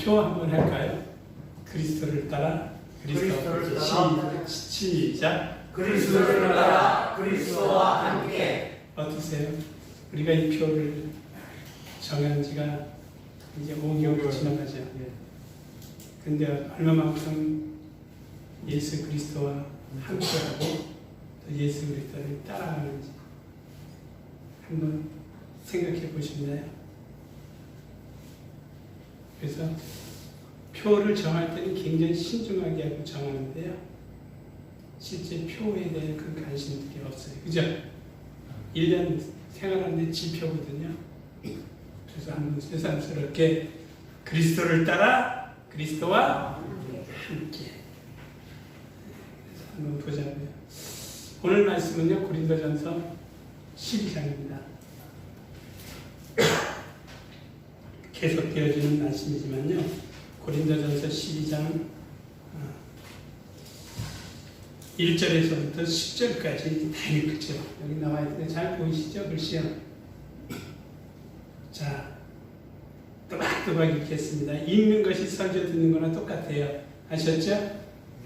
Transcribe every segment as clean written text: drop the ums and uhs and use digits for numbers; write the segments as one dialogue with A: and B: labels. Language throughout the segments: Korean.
A: 표 한번 할까요? 그리스도를 따라
B: 그리스도를 따라
A: 시작.
B: 그리스도를 따라 그리스도와 함께.
A: 어떠세요? 우리가 이 표를 정한 지가 이제 5개월 지나가죠. 근데 얼마만큼 예수 그리스도와 함께하고 또 예수 그리스도를 따라가는지 한번 생각해 보셨나요? 그래서 표를 정할 때는 굉장히 신중하게 하고 정하는데요. 실제 표에 대한 그 관심들이 없어요. 그죠? 1년 생활하는데 지표거든요. 그래서 한번 새삼스럽게 그리스도를 따라 그리스도와 함께. 그래서 한번 보자고요. 오늘 말씀은요, 고린도전서 12장입니다. 계속 되어지는 말씀이지만요, 고린도전서 12장 1절에서부터 10절까지 다 읽죠. 여기 나와 있는데 잘 보이시죠? 글씨요. 자, 또박또박 읽겠습니다. 읽는 것이 설교 듣는 거나 똑같아요. 아셨죠?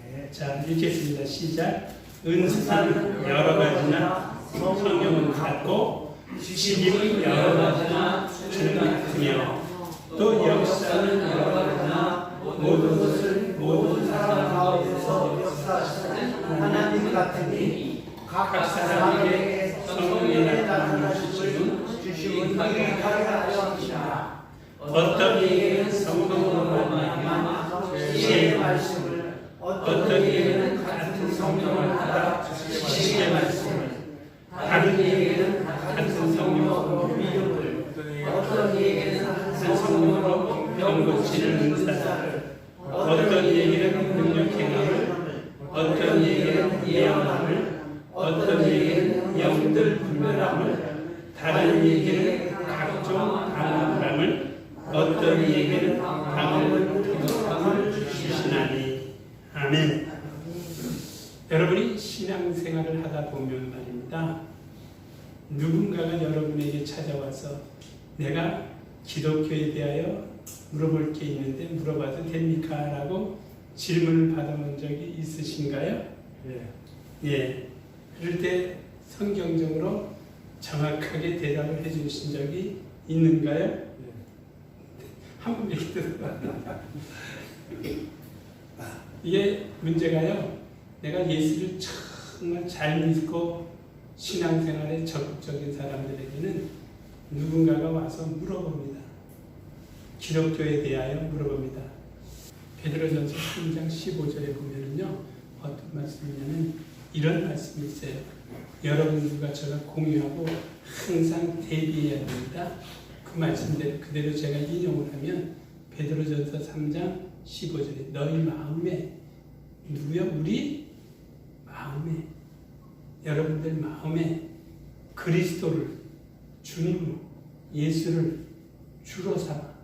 B: 네.
A: 자, 읽겠습니다. 시작. 은사는 여러 가지나 성령은 같고 지식은 여러 가지나 주는 같으며 또 역사는 여러 가지나 모든 것을 모든 사람 가운데서 역사하시는
B: 하나님 같으니
A: 각 사람에게 성령의 나타나심은
B: 주시는 하게 하려 하시라.
A: 어떤 이에게는 성령으로 말미암아 지혜의 말씀을, 어떤 이에게는 같은 성령을 따라 지식의 말씀을, 다른 이에게는 같은 성령으로 믿음을, 어떤 이에게는 한 성령으로 병 고치는 은사를, 어떤 이에게는 능력 행함을, 어떤 이에게는 예언함을, 어떤 이에게는 영들 분별함을, 다른 이에게는 각종 방언함을, 어떤 이에게는 방언을 통역함을 주시나니. 아멘. 여러분이 신앙생활을 하다 보면 말입니다, 누군가가 여러분에게 찾아와서 내가 기독교에 대하여 물어볼 게 있는데 물어봐도 됩니까? 라고 질문을 받아본 적이 있으신가요? 예. 그럴 때 성경적으로 정확하게 대답을 해주신 적이 있는가요? 한번 얘기해봐. 이게 문제가요, 내가 예수를 정말 잘 믿고 신앙생활에 적극적인 사람들에게는 누군가가 와서 물어봅니다. 기독교에 대하여 물어봅니다. 베드로전서 3장 15절에 보면은요, 어떤 말씀이냐면 이런 말씀이 있어요. 여러분들과 제가 공유하고 항상 대비해야 됩니다. 그 말씀대로 그대로 제가 인용을 하면 베드로전서 3장 15절에 너희 마음에, 누구요? 우리 마음에, 여러분들 마음에 그리스도를, 주님을, 예수를 주로 삼아.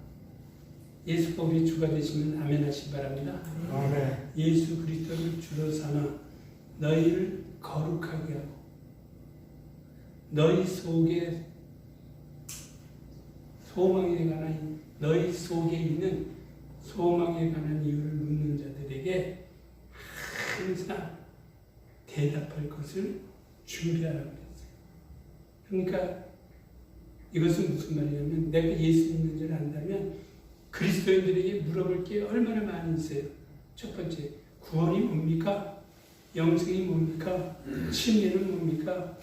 A: 예수가 우리 주가 되시면 아멘 하시기 바랍니다.
B: 아멘.
A: 예수 그리스도를 주로 삼아 너희를 거룩하게 하고 너희 속에 소망에 관한, 너희 속에 있는 소망에 관한 이유를 묻는 자들에게 항상 대답할 것을 준비하라고 했어요. 그러니까 이것은 무슨 말이냐면, 내가 예수 믿는 줄 안다면 그리스도인들에게 물어볼 게 얼마나 많이 있어요. 첫 번째, 구원이 뭡니까? 영생이 뭡니까? 침례는 뭡니까?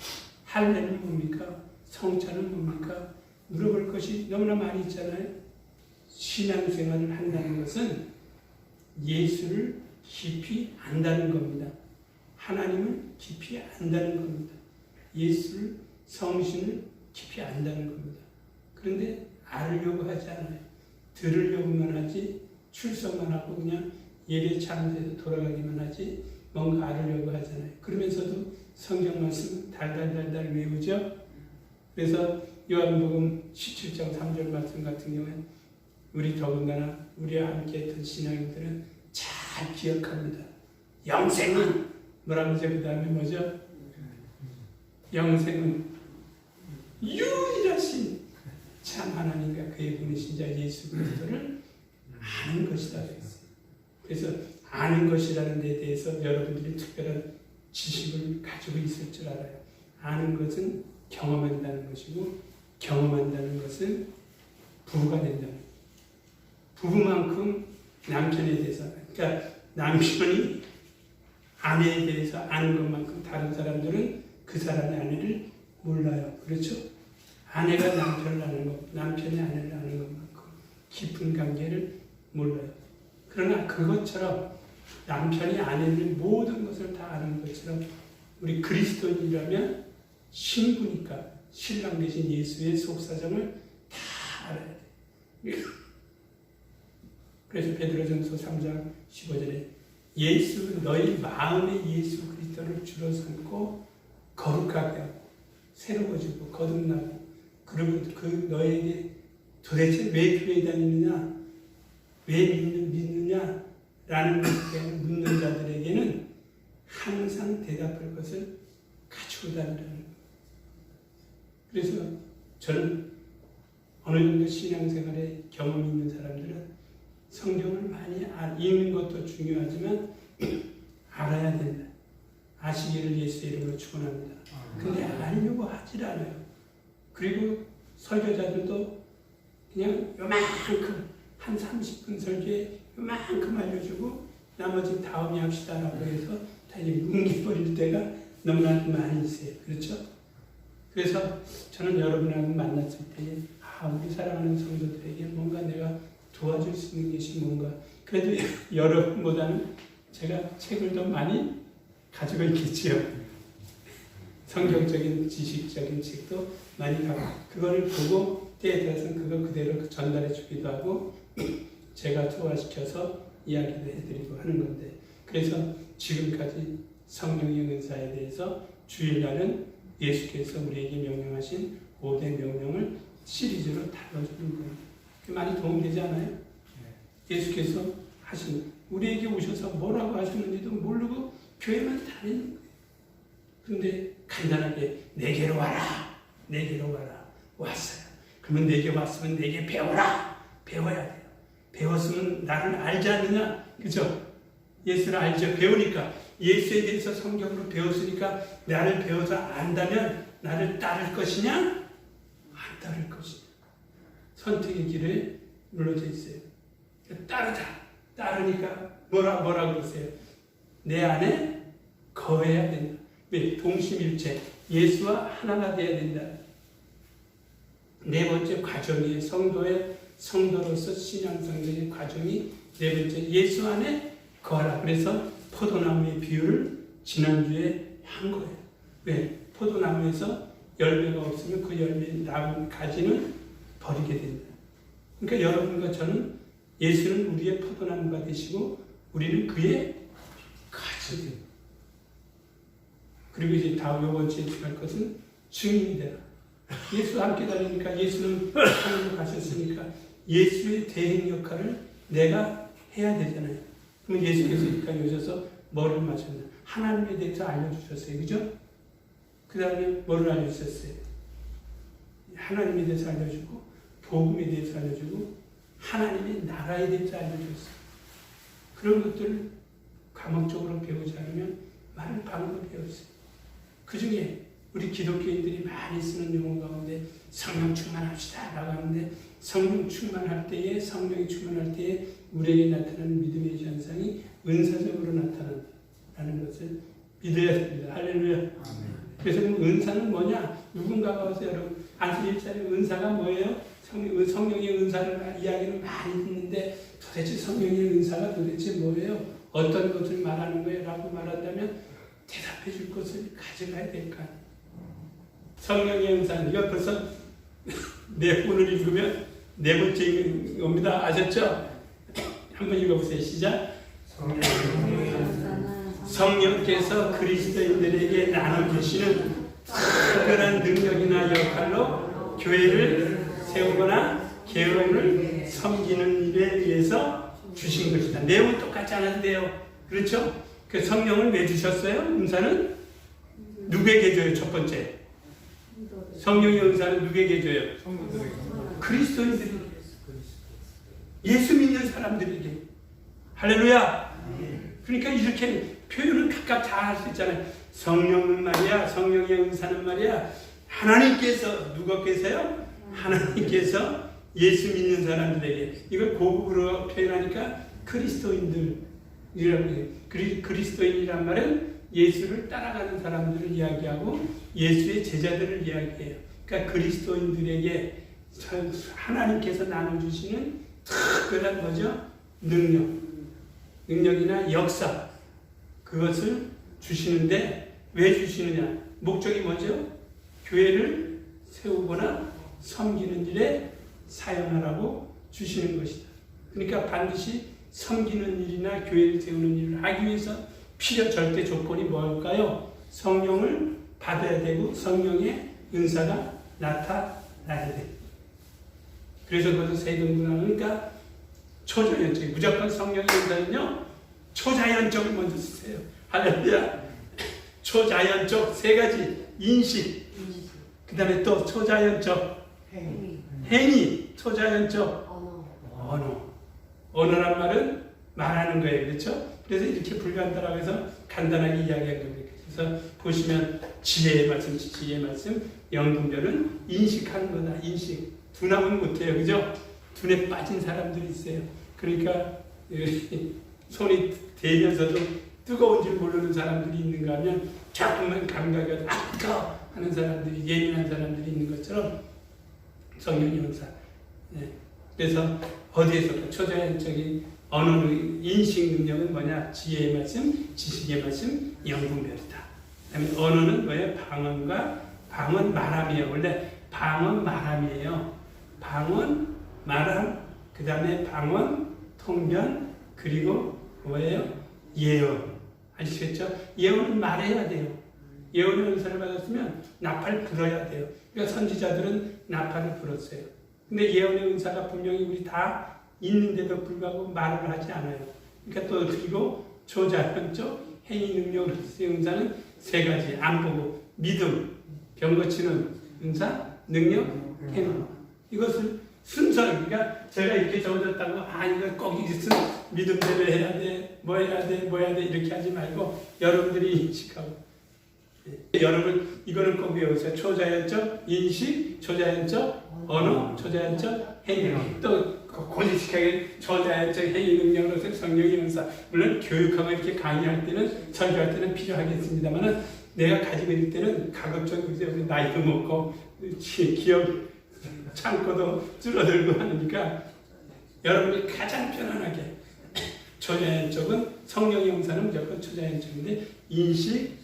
A: 할례는 뭡니까? 성찬은 뭡니까? 물어볼 것이 너무나 많이 있잖아요. 신앙생활을 한다는 것은 예수를 깊이 안다는 겁니다. 하나님을 깊이 안다는 겁니다. 예수를, 성신을 깊이 안다는 겁니다. 그런데 알려고 하지 않아요. 들으려고만 하지, 출석만 하고 그냥 예배 차림대로 돌아가기만 하지, 뭔가 알으려고 하잖아요. 그러면서도 성경 말씀은 달달달달 외우죠. 그래서 요한복음 17장 3절 말씀 같은 경우는 우리 더군다나 우리와 함께 했던 신앙인들은 잘 기억합니다. 영생은 뭐라면서 그 다음에 뭐죠? 영생은 유일하신 참 하나님과 그의 보내신 자 예수 그리스도를 아는 것이다 그랬어요. 그래서 아는 것이라는 데 대해서 여러분들이 특별한 지식을 가지고 있을 줄 알아요. 아는 것은 경험한다는 것이고 경험한다는 것은 부부가 된다는 거예요. 부부만큼 남편에 대해서, 그러니까 남편이 아내에 대해서 아는 것만큼 다른 사람들은 그 사람의 아내를 몰라요. 그렇죠? 아내가 남편을 아는 것, 남편이 아내를 아는 것만큼 깊은 관계를 몰라요. 그러나 그것처럼 남편이 아내를 모든 것을 다 아는 것처럼 우리 그리스도인이라면 신부니까 신랑 되신 예수의 속사정을 다 알아야 돼요. 그래서 베드로전서 3장 15절에 예수 너희 마음의 예수 그리스도를 주로 삼고 거룩하게 하고 새로워지고 거듭나고 그리고 그 너에게 도대체 왜 교회 다니느냐 왜 믿느냐라는 것에 묻는 자들에게는 항상 대답할 것을 가지고 다니라는 거예요. 그래서 저는 어느 정도 신앙생활에 경험이 있는 사람들은 성경을 많이 읽는 것도 중요하지만 알아야 된다. 아시기를 예수의 이름으로 축원합니다. 근데 알려고 하질 않아요. 그리고 설교자들도 그냥 요만큼 한 30분 설교에 요만큼 알려주고 나머지 다음에 합시다라고 해서 다 이제 뭉개버릴 때가 너무나 많이 있어요. 그렇죠? 그래서 저는 여러분하고 만났을 때 우리 사랑하는 성도들에게 뭔가 내가 도와줄 수 있는 것이 뭔가 그래도 여러분보다는 제가 책을 더 많이 가지고 있겠지요. 성경적인 지식적인 책도 많이 가고 그거를 보고 때에 따라서는 그거 그대로 전달해 주기도 하고 제가 소화시켜서 이야기도 해드리고 하는 건데 그래서 지금까지 성령의 은사에 대해서 주일날은 예수께서 우리에게 명령하신 5대 명령을 시리즈로 다뤄주는 거예요. 많이 도움되지 않아요? 예수께서 하신 우리에게 오셔서 뭐라고 하셨는지도 모르고 교회만 다니는 거예요. 그런데 간단하게 내게로 와라. 내게로 와라. 왔어요. 그러면 내게 왔으면 내게 배워라. 배워야 돼요. 배웠으면 나를 알지 않느냐? 그죠? 예수를 알죠. 배우니까 예수에 대해서 성경으로 배웠으니까 나를 배워서 안다면 나를 따를 것이냐? 안 따를 것이냐? 선택의 길에 눌러져 있어요. 따르다. 따르니까 뭐라 그러세요? 내 안에 거해야 된다. 왜? 동심일체. 예수와 하나가 돼야 된다. 네 번째 과정이 성도로서 신앙성적인 과정이 네 번째 예수 안에 거하라. 그래서 포도나무의 비유를 지난주에 한 거예요. 왜? 포도나무에서 열매가 없으면 그 열매 나무 가지는 버리게 된다. 그러니까 여러분과 저는 예수는 우리의 포도나무가 되시고 우리는 그의 가지. 그리고 이제 다음 이번 주에 할 것은 증인이 되라. 예수와 함께 다니니까 예수는 하늘로 가셨으니까 예수의 대행 역할을 내가 해야 되잖아요. 그럼 예수께서 여기까지 오셔서 뭐를 마셨나? 하나님에 대해서 알려주셨어요. 그죠? 그 다음에 뭐를 알려주셨어요? 하나님에 대해서 알려주고 복음에 대해서 알려주고 하나님의 나라에 대해서 알려줬어요. 그런 것들을 과목적으로 배우지 않으면 많은 방법이 없어요. 그 중에 우리 기독교인들이 많이 쓰는 용어 가운데 성령 충만합시다 라고 하는데 성령 충만할 때에 성령이 충만할 때에 우리에게 나타나는 믿음의 현상이 은사적으로 나타난다는 것을 믿어야 됩니다. 할렐루야. 그래서 은사는 뭐냐? 누군가가 와서 여러분 안수일자리 은사가 뭐예요? 성령의 은사를 이야기를 많이 듣는데 도대체 성령의 은사가 도대체 뭐예요? 어떤 것을 말하는 거예요? 라고 말한다면 대답해 줄 것을 가져가야 될 거 아니에요. 성령의 은사는 이거 벌써 오늘 읽으면 네 번째 겁니다. 아셨죠? 한번 읽어보세요. 시작. 성령께서 그리스도인들에게 나눠주시는 특별한 능력이나 역할로 교회를 세우거나 개론을 섬기는 일에 의해서 주신 것이다. 내용은 똑같지 않아도 돼요. 그렇죠? 그 성령을 왜 주셨어요? 은사는 누구에게 줘요? 첫 번째. 성령의 은사는 누구에게 줘요? 그리스도인들이. 예수 믿는 사람들에게. 할렐루야. 그러니까 이렇게 표현을 각각 다 할 수 있잖아요. 성령은 말이야, 성령의 은사는 말이야, 하나님께서, 누가께서요? 하나님께서 예수 믿는 사람들에게, 이걸 고급으로 표현하니까 그리스도인들이라고 해요. 그리스도인이란 말은 예수를 따라가는 사람들을 이야기하고 예수의 제자들을 이야기해요. 그러니까 그리스도인들에게 하나님께서 나눠주시는 특별한 뭐죠? 능력이나 역사, 그것을 주시는데 왜 주시느냐? 목적이 뭐죠? 교회를 세우거나 섬기는 일에 사용하라고 주시는 것이다. 그러니까 반드시 섬기는 일이나 교회를 세우는 일을 하기 위해서 필요 절대 조건이 뭘까요? 성령을 받아야 되고 성령의 은사가 나타나야 돼. 그래서 그것을 세동문화니까 초자연적, 무조건 성령의 은사는요 초자연적을 먼저 쓰세요. 할렐루야. 초자연적 세 가지 인식, 그 다음에 또 초자연적 행위, 초자연적 언어란 말은 말하는 거예요. 그렇죠? 그래서 이렇게 불간다라고 해서 간단하게 이야기한 겁니다. 그래서 보시면 지혜의 말씀, 영분별은 인식하는 거다. 인식. 둔하면 못해요. 그죠? 둔에 빠진 사람들이 있어요. 그러니까 손이 대면서도 뜨거운 줄 모르는 사람들이 있는가 하면 조금만 감각이 뜨거워 하는 사람들이, 예민한 사람들이 있는 것처럼 성령의 은사. 그래서 어디에서 초자연적인 언어의 인식 능력은 뭐냐? 지혜의 말씀, 지식의 말씀, 영분별이다. 그다음에 언어는 뭐예요? 방언, 말함이에요. 원래 방언, 말함이에요. 방언, 말함, 그 다음에 방언, 통변, 그리고 뭐예요? 예언. 아시겠죠? 예언은 말해야 돼요. 예언의 은사를 받았으면 나팔 불어야 돼요. 그러니까 선지자들은 나팔을 불었어요. 근데 예언의 은사가 분명히 우리 다 있는데도 불구하고 말을 하지 않아요. 그러니까 또 그리고 초자연적 행위 능력으로서의 은사는 세 가지. 안 보고 믿음, 병 고치는 은사, 능력, 행위. 이것을 순서, 그러니까 제가 이렇게 적어졌다고 이거 꼭 이것은 믿음대로 해야 돼, 뭐 해야 돼 이렇게 하지 말고 여러분들이 인식하고. 여러분 이거는 꼭 외우세요. 초자연적 인식, 초자연적 언어, 초자연적 행위. 또 고집식하게 초자연적 행위 능력으로서 성령의 은사. 물론 교육하고 이렇게 강의할 때는, 설교할 때는 필요하겠습니다만은 내가 가지고 있을 때는 가급적 이제 나이도 먹고 기억 창고도 줄어들고 하니까 여러분이 가장 편안하게, 초자연적은 성령의 은사는 무조건 초자연적인데 인식,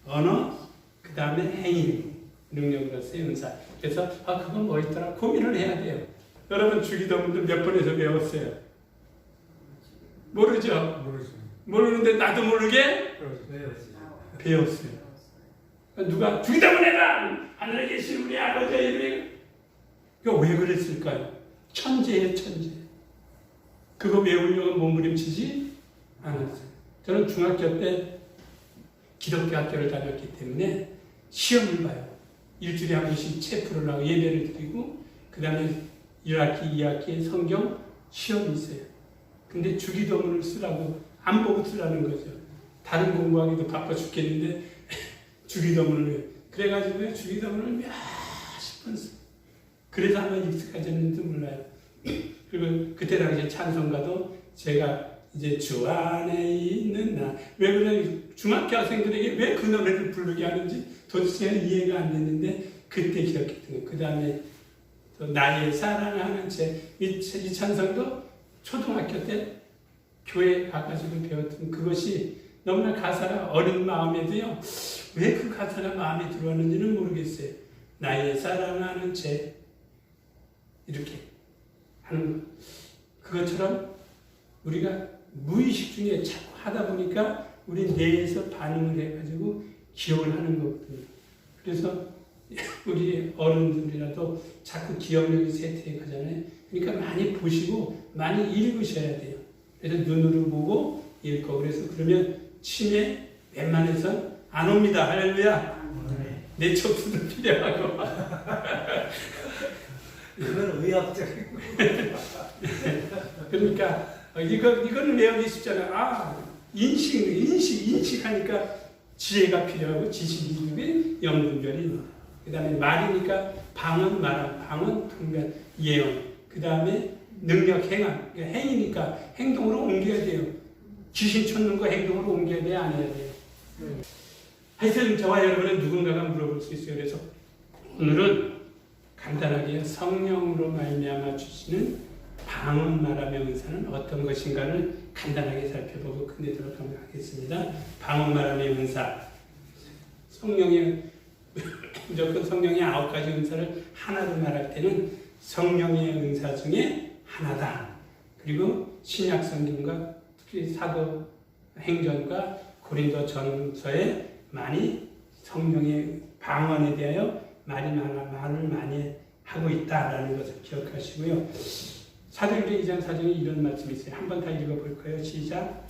A: 언어, 그 다음에 행위 능력으로서의 은사. 그래서 그건 뭐 있더라 고민을 해야 돼요. 여러분 주기도문도 몇 번에서 배웠어요? 모르죠? 모르는데 나도 모르게 배웠어요. 누가 주기도문 해라! 하늘에 계신 우리 아버지 이름이. 그러니까 왜 그랬을까요? 천재예요, 천재. 그거 외우려고 몸부림치지 않았어요. 저는 중학교 때 기독교 학교를 다녔기 때문에 시험을 봐요. 일주일에 한 번씩 체프를 하고 예배를 드리고, 그 다음에 1학기, 2학기에 성경 시험이 있어요. 근데 주기도문을 쓰라고, 안 보고 쓰라는 거죠. 다른 공부하기도 바빠 죽겠는데 주기도문을. 그래가지고 주기도문을 몇십 번 써요. 그래서 아마 익숙해졌는지도 몰라요. 그리고 그때 당시에 찬송가도 제가 이제 주 안에 있는 나, 왜 그래 중학교 학생들에게 왜 그 노래를 부르게 하는지 도대체 이해가 안 됐는데 그때 기억했던 거예요. 그 다음에 또 나의 사랑하는 이 찬송도 초등학교 때 교회 가가지고 배웠던 그것이 너무나 가사가 어린 마음에도요, 왜 그 가사가 마음에 들어왔는지는 모르겠어요. 나의 사랑하는 죄, 이렇게 하는 그것처럼 우리가 무의식 중에 자꾸 하다 보니까 우리 뇌에서 반응을 해가지고 기억을 하는 거거든요. 그래서 우리 어른들이라도 자꾸 기억력이 쇠퇴해 가잖아요. 그러니까 많이 보시고 많이 읽으셔야 돼요. 그래서 눈으로 보고 읽고, 그래서 그러면 치매 웬만해서 안 옵니다. 할렐루야. 내 척수도 필요하고.
B: 그건 의학적인
A: 그러니까 이거는 외우기 쉽잖아요. 인식하니까 지혜가 필요하고 지식이 필요하고 영분별이. 그 다음에 말이니까 방언, 말함, 방언, 분별, 예언. 그 다음에 능력, 행함. 그러니까 행이니까 행동으로 옮겨야 돼요. 귀신 쫓는 거 행동으로 옮겨야 돼요? 안 해야 돼요? 하여튼 저와 여러분은 누군가가 물어볼 수 있어요. 그래서 오늘은 간단하게 성령으로 말미암아 주시는 방언 말함의 은사는 어떤 것인가를 간단하게 살펴보고 끝내도록 하겠습니다. 방언 말함의 은사. 성령의 무조건 성령의 9가지 은사를 하나로 말할 때는 성령의 은사 중에 하나다. 그리고 신약 성경과 특히 사도 행전과 고린도 전서에 많이 성령의 방언에 대하여 말을 많이 하고 있다라는 것을 기억하시고요. 사도행전 2장 4절에 이런 말씀이 있어요. 한번 다 읽어볼까요? 시작.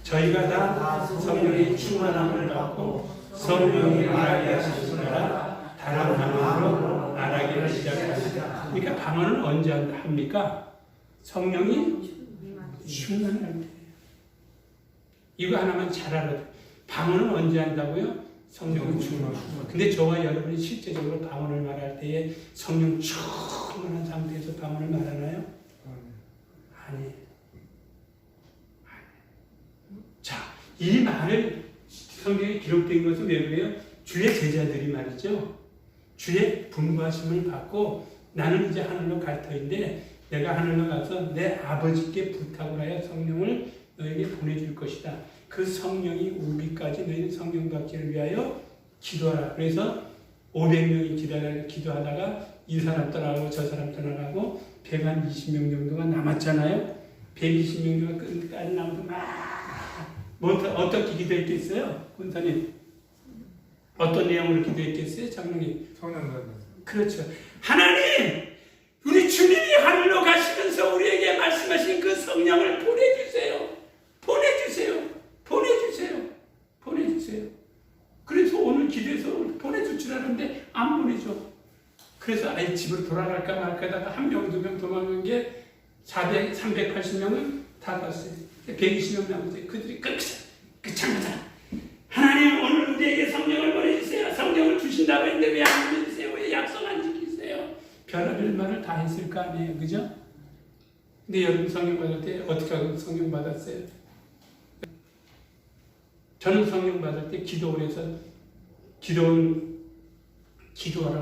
A: 저희가 다 성령의 충만함을 받고 성령이 말하게 하시니라 다른 방언으로 말하기를 시작합니다. 그러니까 방언은 언제 합니까? 성령이 충만할 때. 이거 하나만 잘 알아요. 방언은 언제 한다고요? 성령이 충만. 근데 저와 여러분이 실제적으로 방언을 말할 때에 성령 충만한 상태에서 방언을 말하나요? 아니에요. 자, 이 말을 성경에 기록된 것은 왜 그래요? 주의 제자들이 말이죠. 주의 분부하심을 받고 나는 이제 하늘로 갈 터인데 내가 하늘로 가서 내 아버지께 부탁을 하여 성령을 너에게 보내줄 것이다. 그 성령이 우비까지 너희는 성령 받기를 위하여 기도하라. 그래서 500명이 기도하다가 이 사람 떠나가고 저 사람 떠나가고 120명 정도가 남았잖아요. 120명 정도가 끝까지 남아서 어떻게 기도했겠어요? 군사님 어떤 내용으로 기도했겠어요? 장로님
B: 성령.
A: 그렇죠. 하나님 우리 주님이 하늘로 가시면서 우리에게 말씀하신 그 성령을 보내주세요. 그래서 오늘 기도해서 보내줄 줄 알았는데 안 보내줘. 그래서 아예 집으로 돌아갈까 말까다가 한 명, 2명 도망간 게 380명은 다 갔어요. 120명 남았어요. 그들이 끝장나자. 하나님 오늘 우리에게 성령을 보내주세요. 성령을 주신다고 했는데 왜 안 보내주세요? 왜 약속 안 지키세요? 별의별 말을 다 했을 거 아니에요. 그죠? 근데 여러분 성령 받을 때 어떻게 하고 성령 받았어요? 저는 성령 받을 때 기도를 해서 기도하러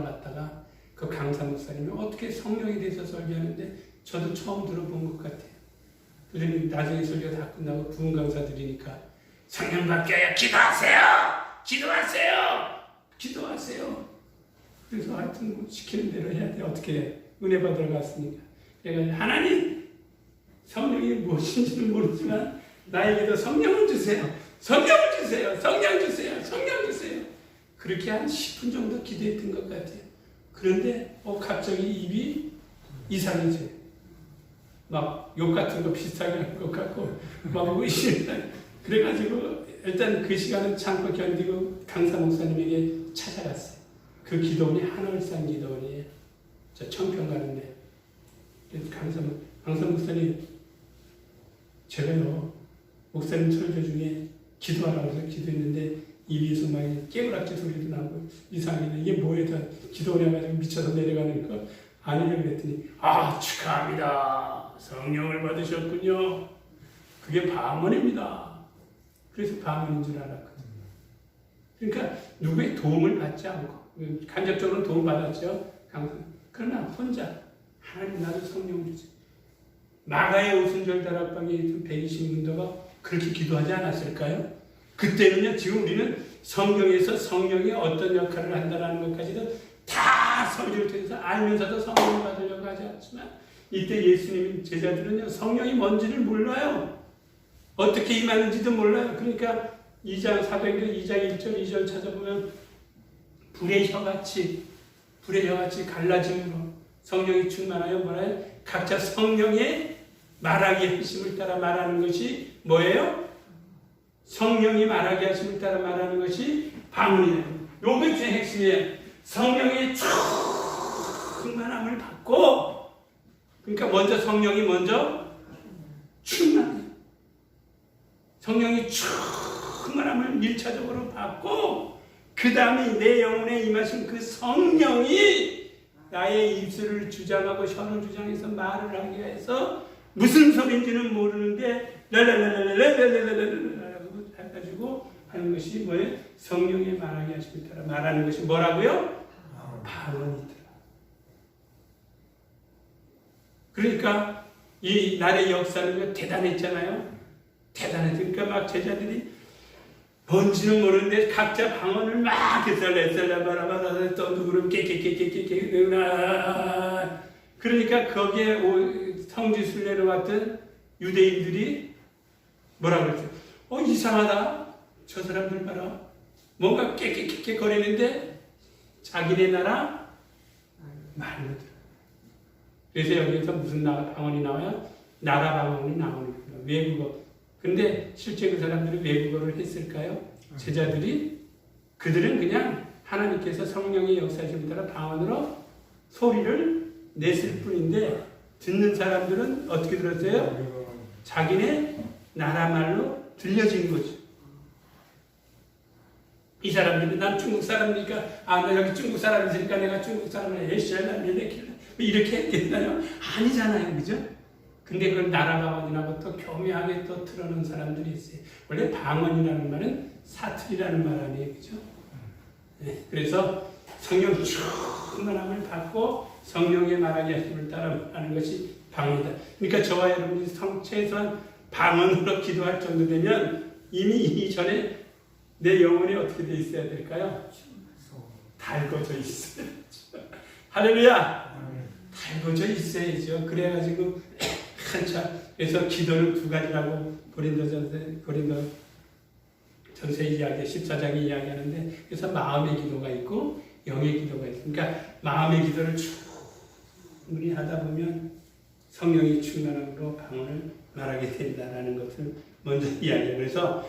A: 갔다가 그 강사 목사님이 어떻게 성령에 대해서 설교하는데 저도 처음 들어본 것 같아요. 그러니 나중에 설교가 다 끝나고 부흥 강사 드리니까 성령 받게 하여 기도하세요. 그래서 하여튼 뭐 시키는 대로 해야 돼. 어떻게 해. 은혜 받으러 갔으니까. 그래서 하나님 성령이 무엇인지는 모르지만 나에게도 성령을 주세요. 그렇게 한 10분 정도 기도했던 것 같아요. 그런데 갑자기 입이 이상해져요. 막 욕 같은 거 비슷하게 할 것 같고 막 의심이 그래가지고 일단 그 시간은 참고 견디고 강사 목사님에게 찾아갔어요. 그 기도원이 한월산 기도원이에요. 저 청평 가는데 강사 목사님 제가요 목사님 설교 중에 기도하라고 해서 기도했는데 입에서 막 깨물락지 소리도 나고 이상하게 이게 뭐예요? 기도원에 가지고 미쳐서 내려가는 거 아니라고 그랬더니 축하합니다. 성령을 받으셨군요. 그게 방언입니다. 그래서 방언인 줄 알았거든요. 그러니까 누구의 도움을 받지 않고 간접적으로 도움 받았죠. 그러나 혼자 하나님 나도 성령 주세요. 마가의 오순절 다락방에 있던 120문도가 그렇게 기도하지 않았을까요? 그때는요, 지금 우리는 성경에서 성령이 어떤 역할을 한다는 것까지도 다 설교를 통해서 알면서도 성령을 받으려고 하지 않지만 이때 예수님 제자들은요, 성령이 뭔지를 몰라요. 어떻게 임하는지도 몰라요. 그러니까 2장 사도행전 2장 1절 2절 찾아보면 불의 혀같이 갈라짐으로 성령이 충만하여 뭐라요? 각자 성령의 말하게 하심을 따라 말하는 것이 뭐예요? 성령이 말하게 하심을 따라 말하는 것이 방언이에요. 요게 제 핵심이에요. 성령의 충만함을 받고, 그러니까 먼저 성령이 먼저 충만해. 성령이 충만함을 1차적으로 받고 그 다음에 내 영혼에 임하신 그 성령이 나의 입술을 주장하고 혀를 주장해서 말을 하게 해서 무슨 소리인지는 모르는데 랄랄랄랄랄랄랄랄랄랄랄 해가지고 하는 것이 뭐예요? 성령의 말하게 하심에 따라 말하는 것이 뭐라고요? 방언이더라. 그러니까 이 날의 역사는 대단했잖아요. 대단했으니까 막 제자들이 뭔지는 모르는데 각자 방언을 막 썰레썰레바라바라 또 누구는 깨깨깨깨깨깨 그러니까 거기에 성지순례로 왔던 유대인들이 뭐라 그랬어요? 이상하다. 저 사람들 봐라. 뭔가 깨깨깨깨 거리는데 자기네 나라 말로 들어. 그래서 여기서 무슨 방언이 나와요? 나라 방언이 나오는 거예요. 외국어. 근데 실제 그 사람들이 외국어를 했을까요? 제자들이? 그들은 그냥 하나님께서 성령의 역사심에 따라 방언으로 소리를 냈을 뿐인데 듣는 사람들은 어떻게 들었어요? 자기네 나라 말로 들려진 거죠. 이 사람들이 난 중국 사람이니까 나 여기 중국 사람이 있으니까 내가 중국 사람을 이렇게 했겠나요? 아니잖아요. 그죠? 근데 그걸 나라 방언이라고 또 교묘하게 또 틀어놓은 사람들이 있어요. 원래 방언이라는 말은 사투리라는 말 아니에요. 그죠? 네, 그래서 성령 충만함을 받고 성령의 말하게 하심을 따라하는 것이 방언이다. 그러니까 저와 여러분이 최소한 방언으로 기도할 정도 되면 이미 이전에 내 영혼이 어떻게 돼 있어야 될까요? 달궈져 있어야죠. 할렐루야! 달궈져 있어야죠. 그래가지고 한참 그래서 기도는 두 가지라고 고린도전서 이야기 14장에 이야기하는데 그래서 마음의 기도가 있고 영의 기도가 있고 그러니까 마음의 기도를 충분히 하다 보면 성령이 충만함으로 방언을 말하게 된다라는 것을 먼저 이야기해요. 그래서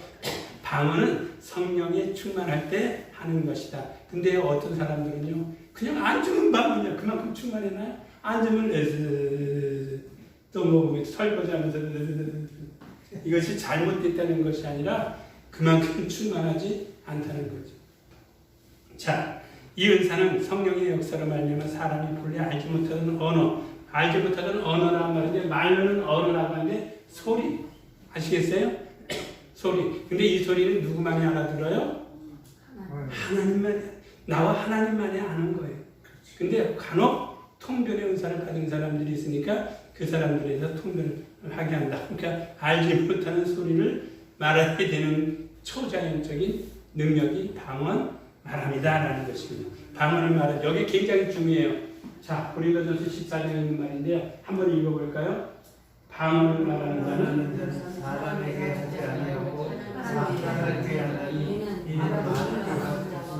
A: 방언은 성령에 충만할 때 하는 것이다. 근데 어떤 사람들은요 그냥 앉으면 방언이야. 그만큼 충만해나요? 앉으면 또 뭐 설거지하면서 이것이 잘못됐다는 것이 아니라 그만큼 충만하지 않다는 거죠. 자, 이 은사는 성령의 역사로 말미암아 사람이 본래 알지 못하던 언어란 말인데 말로는 언어라고 하는데 소리 아시겠어요? 소리. 근데 이 소리는 누구만이 알아들어요? 하나님만이 나와 하나님만이 아는 거예요. 근데 간혹 통변의 은사를 가진 사람들이 있으니까 그 사람들에서 통변을 하게 한다. 그러니까 알지 못하는 소리를 말하게 되는 초자연적인 능력이 방언 말함이다라는 것입니다. 방언을 말하는 여기 굉장히 중요해요. 자, 고린도전서 14장에 있는 말인데요. 한번 읽어볼까요? 방언을 말하는 자는
B: 사람에게 하지 아니하고 사람에게 하나니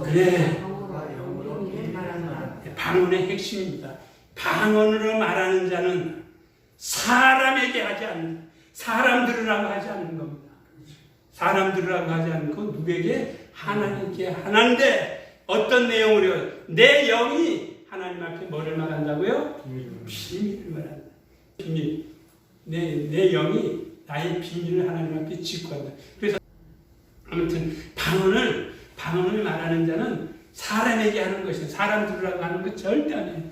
A: 그래. 방언의 핵심입니다. 방언으로 말하는 자는 사람에게 하지 않는 사람 들으라고 하지 않는 겁니다. 사람 들으라고 하지 않고 누구에게? 하나님께 하나인데 어떤 내용으로? 내 영이 하나님 앞에 뭐를 말한다고요? 비밀을 말한다. 비밀. 내 영이 나의 비밀을 하나님 앞에 직구한다. 그래서 아무튼 방언을 말하는 자는 사람에게 하는 것이야. 사람 들으라고 하는 것 절대 아니에요.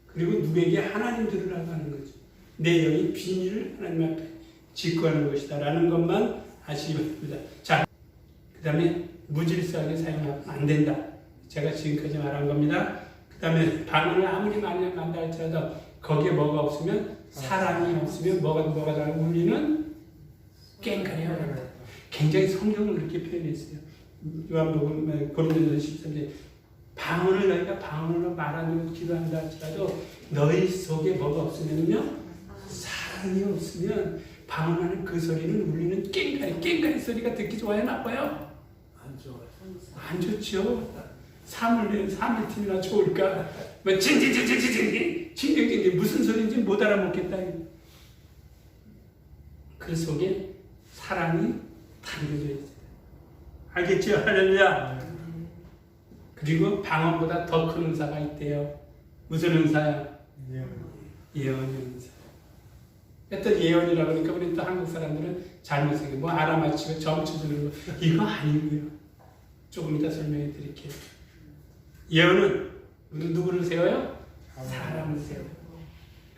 A: 그리고 누구에게? 하나님 들으라고 하는 거죠. 내 영이 비밀을 하나님 앞에 직구하는 것이다 라는 것만 아시기 바랍니다. 자, 그 다음에 무질서하게 사용하면 안 된다. 제가 지금까지 말한 겁니다. 그 다음에 방언을 아무리 많이 만다 할지라도 거기에 뭐가 없으면 사람이 없으면 뭐가 다 울리는 깽가리가 된다. 굉장히 성경을 그렇게 표현했어요. 요한복음 고린도전서 13장 방언을 너희가 방언으로 말하는 기도한다 할지라도 너희 속에 뭐가 없으면요 사랑이 없으면 방언하는 그 소리는 울리는 깽가리 소리가 듣기 좋아요 나빠요?
B: 안 좋아요.
A: 안 좋죠. 사물 팀이나 좋을까? 뭐 징징징징징징 무슨 소리인지 못 알아먹겠다. 그 속에 사랑이 담겨져 있어요. 알겠죠? 할렐루야. 그리고 방언보다 더 큰 은사가 있대요. 무슨 은사야? 예언의 은사. 또 예언이라고 그러니까 우리 또 한국 사람들은 잘못 생겨. 뭐 알아맞히고 점쳐주는 거 이거 아니고요. 조금 이따 설명해 드릴게요. 예언은 누구를 세워요? 사람을 세워요.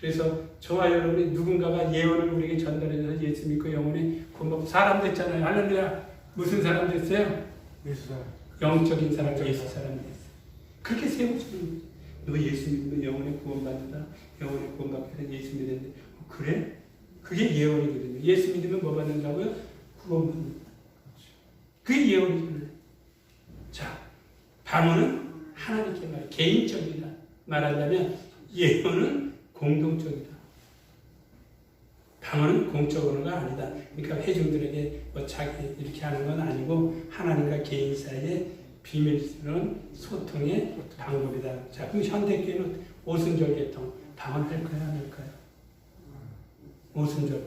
A: 그래서 저와 여러분이 누군가가 예언을 우리에게 전달해서 예수 믿고 영혼의 구원 사람 됐잖아요. 할렐루야. 무슨 사람 됐어요? 영적인 사람, 예수 사람 됐어요. 그렇게 세워주는 거예요. 너 예수 믿으면 영혼의 구원받는다. 영혼의 구원받게 된 예수 믿는데 그래? 그게 예언이거든요. 예수 믿으면 뭐 받는다고요? 구원받는다. 그게 예언이잖아요. 자, 방언은 하나님께 말, 개인적이다. 말하자면 예언은 공동적이다. 방언은 공적으로가 아니다. 그러니까 회중들에게 뭐 자기 이렇게 하는 건 아니고 하나님과 개인 사이의 비밀스러운 소통의 방법이다. 자, 그럼 현대교회는 오순절 계통 방언할까요? 안 할까요? 오순절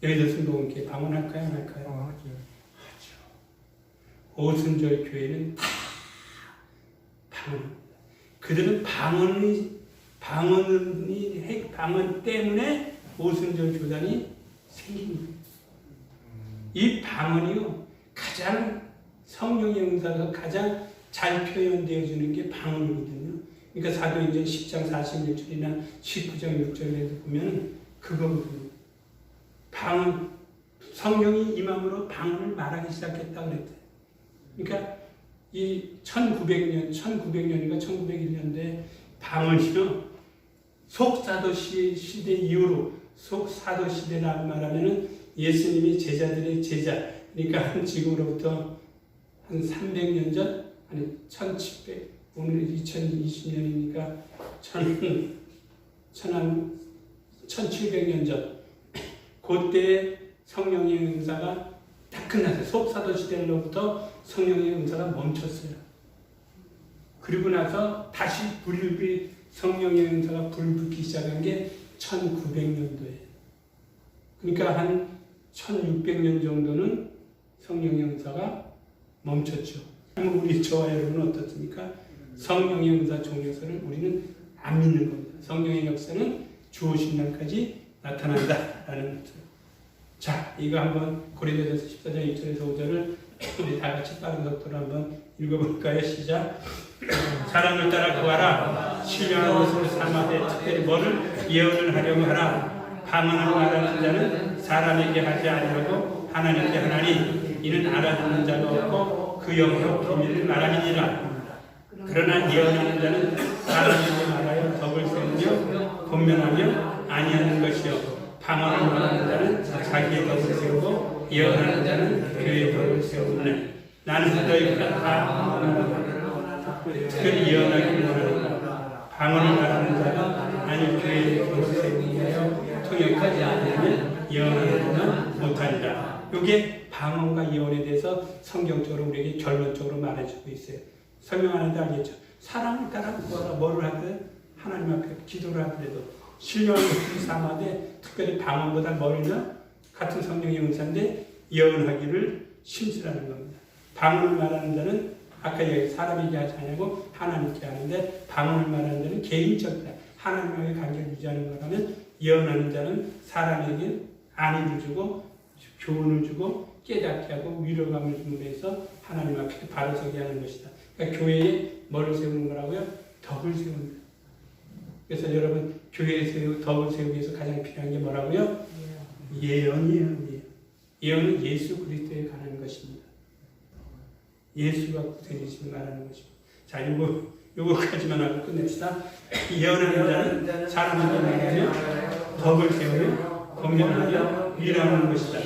A: 여의도 순복음교회 방언할까요? 안 할까요? 하죠. 오순절 교회는 다 방언. 그들은 방언 때문에 오순절 교단이 생긴 거예요. 이 방언이요 가장 성령의 응사가 가장 잘 표현되어지는 게 방언이거든요. 그러니까 사도행전 10장 46절이나 19장 6절에도 보면 그거거든요. 방언, 성령이 임함으로 방언을 말하기 시작했다고 그랬대요. 그러니까 이 1900년인가 1901년도에 방언이요 속사도 시대 이후로 속사도 시대라고 말하면은 예수님이 제자들의 제자, 그러니까 지금으로부터 한 300년 전, 아니 1700, 오늘 2020년이니까 1700년 전, 그때 성령의 응사가 다 끝났어요. 속사도 시대로부터 성령의 응사가 멈췄어요. 그리고 나서 다시 성령의 응사가 불붙기 시작한 게 1900년도에. 그러니까 한 1600년 정도는 성령의 응사가 멈췄죠. 그럼 우리 저와 여러분은 어떻습니까? 성령의 응사 종료서를 우리는 안 믿는 겁니다. 성령의 역사는 주오신 날까지 나타난다라는 거죠. 자, 이거 한번 고린도전서 14장 1절에서 5절을 우리 다 같이 빠른 속도로 한번 읽어볼까요? 시작. 사람을 따라 구하라. 신령한 것을 삼아되 특별히 뭐를 예언을 하려고 하라. 방언을 말하는 자는 사람에게 하지 아니하고 하나님께 하나니 이는 알아듣는 자가 없고 그 영으로 비밀을 말함이니라. 그러나 예언하는 자는 사람에게 말하여 덕을 세우며 권면하며 아니하는 것이요 방언을 말하는 자는 자기의 덕을 세우고 예언하는 자는 교회의 덕을 세우느니 나는 너희가 다 특별히 예언하기를 원하노라. 방언을 말하는 자는 아니 교회의 덕을 세우기 위하여 통역하지 않으면 예언하는 자는 못하리라. 이게 방언과 예언에 대해서 성경적으로 우리에게 결론적으로 말해주고 있어요. 설명하는데 알겠죠? 사람을 따라 구하라. 뭐를 하든 하나님 앞에 기도를 하더라도 신령한 것을 삼아되 특별히 방언보다 멀면 같은 성령의 응사인데 예언하기를 심쓰라는 겁니다. 방언을 말하는 자는 아까 여기 사람에게 하지 않고 하나님께 하는데 방언을 말하는 자는 개인적이다. 하나님과의 관계를 유지하는 거라면 예언하는 자는 사람에게 안위를 주고 교훈을 주고 깨닫게 하고 위로감을 줌으로 해서 하나님 앞에 바로 서게 하는 것이다. 그러니까 교회에 뭐를 세우는 거라고요? 덕을 세우는 거예요. 그래서 여러분 교회에 덕을 세우기 위해서 가장 필요한 게 뭐라고요? 예언이에요. 예언은 예수 그리스도에 관한 것입니다. 예수가 구세주심을 말하는 것입니다. 자, 요거까지만 하고 끝냅시다. 예언하는 자는 사람에게 말하며 덕을 세우며 권면하며 위로하는 것이다.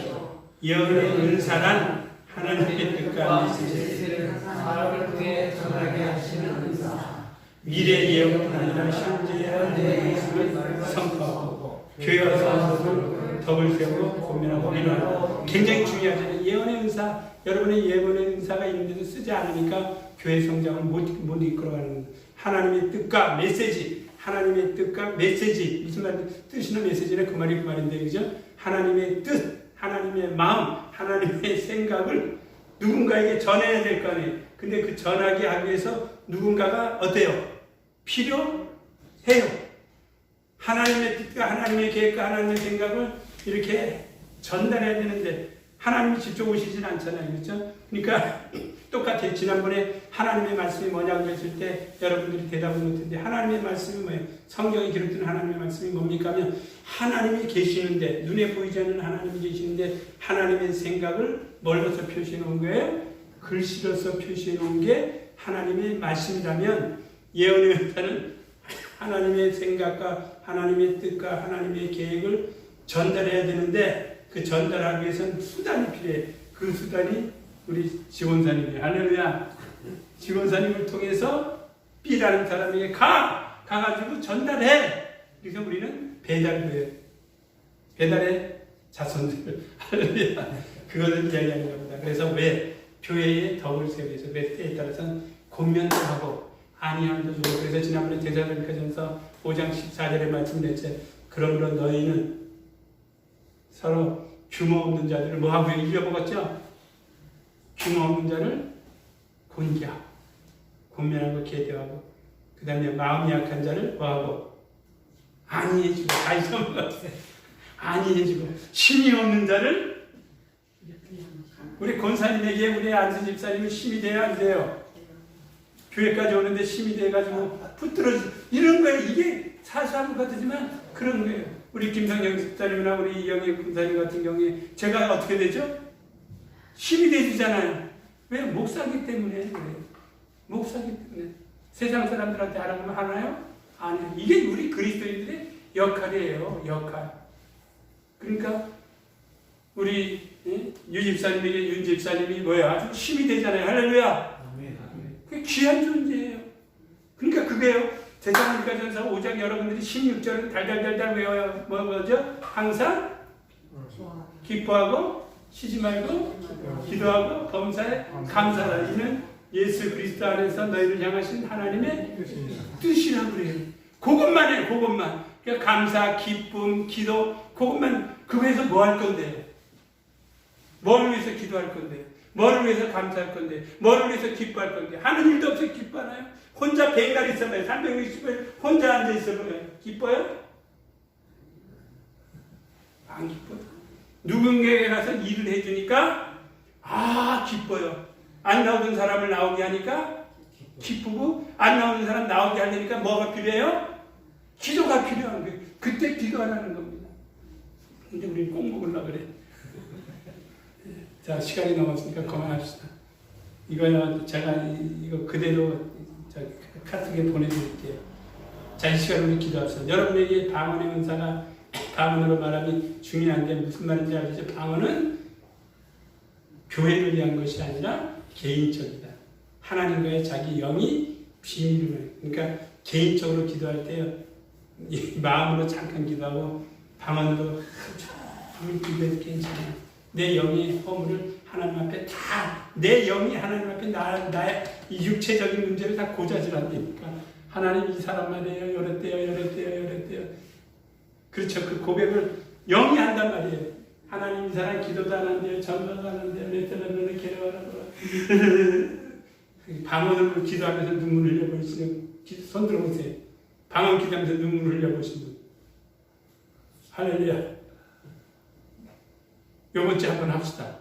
A: 예언의 은사란 하나님의 뜻과 메시지를 사람을 통해 전하게 하시는 은사. 미래 예언뿐 아니라 현재의 모습을 선포하고 교회와 성도를 덕을 세우고 권면하고 위로한다. 굉장히 중요하잖아요. 예언의 은사, 여러분의 예언의 은사가 있는데도 쓰지 않으니까 교회 성장을 못 이끌어가는 겁니다. 하나님의 뜻과 메시지, 하나님의 뜻과 메시지, 무슨 말 뜻이나 메시지나 그 말인데, 그죠? 하나님의 뜻, 하나님의 마음, 하나님의 생각을 누군가에게 전해야 될 거 아니에요. 근데 그 전하게 하기 위해서 누군가가 어때요? 필요해요. 하나님의 뜻과 하나님의 계획과 하나님의 생각을 이렇게 전달해야 되는데 하나님이 직접 오시진 않잖아요. 그렇죠? 그러니까 똑같아요. 지난번에 하나님의 말씀이 뭐냐고 했을 때 여러분들이 대답을 못했는데 하나님의 말씀이 뭐예요? 성경에 기록된 하나님의 말씀이 뭡니까 하면 하나님이 계시는데 눈에 보이지 않는 하나님이 계시는데 하나님의 생각을 뭘로서 표시해 놓은 거예요? 글씨로서 표시해 놓은 게 하나님의 말씀이라면 예언의 은사는 하나님의 생각과 하나님의 뜻과 하나님의 계획을 전달해야 되는데 그 전달하기 위해서는 수단이 필요해. 그 수단이 우리 지원사님이에요. 할렐루야. 지원사님을 통해서 B라는 사람에게 가가지고 전달해. 그래서 우리는 배달을 해요. 배달의 자손들. 할렐루야. 그거를 이야기하는 겁니다. 그래서 왜 교회에 덕을 세우기 왜 때에 따라서는 권면도 하고 안위함도 주고 그래서 지난번에 데살로니가전서 5장 14절에 말씀드렸죠. 그러므로 너희는 서로 규모 없는 자들을 뭐하고 이겨먹었죠? 규모 없는 자를 권기하고 권면하고 계대하고 그 다음에 마음이 약한 자를 뭐하고 안위해주고 다 잊어먹었어요. 안위해주고 힘이 없는 자를 우리 권사님에게 우리 안수 집사님은 힘이 돼야 안 돼요? 교회까지 오는데 힘이 돼가지고 붙들어지 이런 거예요. 이게 사소한 것 같지만 그런 거예요. 우리 김성경 집사님이나 우리 이영애 군사님 같은 경우에 제가 어떻게 되죠? 힘이 돼주잖아요. 왜? 목사기 때문에 그래요. 목사기 때문에. 세상 사람들한테 알아보면 하나요? 아니요. 이게 우리 그리스도인들의 역할이에요. 역할. 그러니까 우리 유 집사님에게 윤 집사님이 뭐예요? 아주 힘이 되잖아요. 할렐루야. 그게 귀한 존재예요. 그러니까 그게요. 데살로니가전서 5장 여러분들이 16절은 달달달달 외워요. 뭐죠? 항상 기뻐하고 쉬지 말고 기도하고 범사에 감사하라. 이는 예수 그리스도 안에서 너희를 향하신 하나님의 뜻이라고 그래요. 그것만 해요. 그것만. 그러니까 감사, 기쁨, 기도 그것만. 그거에서 뭐 할 건데요? 뭘 위해서 기도할 건데요? 뭐를 위해서 감사할 건데, 뭐를 위해서 기뻐할 건데, 하는 일도 없이 기뻐하나요? 혼자 뱅갈 있어봐요. 360일 혼자 앉아 있어봐요. 기뻐요? 안 기뻐요. 누군가에게 가서 일을 해주니까, 기뻐요. 안 나오던 사람을 나오게 하니까 기쁘고, 안 나오는 사람 나오게 하려니까 뭐가 필요해요? 기도가 필요한 거예요. 그때 기도 안 하는 겁니다. 근데 우리는 꼭 먹으려고 그래. 자, 시간이 넘었으니까 그만합시다. 이거는 제가 이거 그대로 카톡에 보내드릴게요. 자, 이 시간 우리 기도합시다. 여러분에게 방언의 은사가 방언으로 말하면 중요한데 무슨 말인지 아시죠? 방언은 교회를 위한 것이 아니라 개인적이다. 하나님과의 자기 영이 비밀을. 그러니까 개인적으로 기도할 때요. 마음으로 잠깐 기도하고 방언으로 조금 기도해도 괜찮아요. 내 영의 허물을 하나님 앞에 내 영이 하나님 앞에 나의 이 육체적인 문제를 다 고자질 않으니까 하나님 이 사람 말이에요. 요랬대요. 그렇죠. 그 고백을 영이 한단 말이에요. 하나님 이 사람 기도도 안 한대요. 전도도 안 한대요. 레터너는 괴로워라고. 방언으로 기도하면서 눈물을 흘려보시는 손 들어보세요. 방언 기도하면서 눈물을 흘려보시는 분. 할렐루야. 요번째 한번 합시다.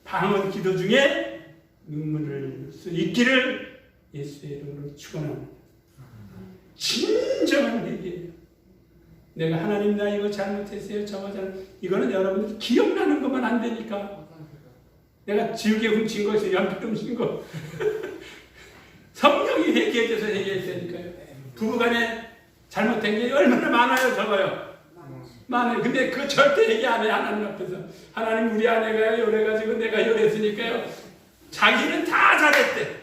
A: 방언 기도 중에 눈물을 흘릴 수 있기를 예수의 이름으로 축원합니다. 진정한 얘기예요. 내가 하나님 나 이거 잘못했어요. 저거 이거는 여러분들 기억나는 것만 안 되니까. 내가 지우개 훔친 거 있어요. 연필 훔친 거. 성령이 회개해줘서 회개했다니까요. 부부간에 잘못한 게 얼마나 많아요. 저거요. 많아요. 근데 그 절대 얘기 안 해. 하나님 앞에서. 하나님 우리 아내가 요래가지고 내가 요랬으니까요. 자기는 다 잘했대.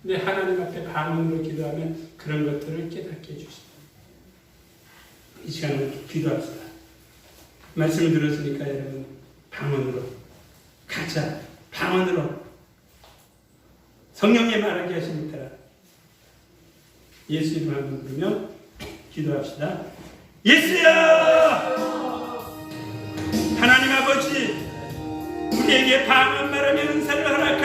A: 근데 하나님 앞에 방언으로 기도하면 그런 것들을 깨닫게 해주십니다. 이 시간을 기도합시다. 말씀을 들었으니까 여러분 방언으로 가자. 방언으로 성령의 말하게 하시니 따라 예수 이름 한번 부르며 기도합시다. 예수여! 하나님 아버지, 우리에게 방언 말하며 은사를 허락하시옵소서.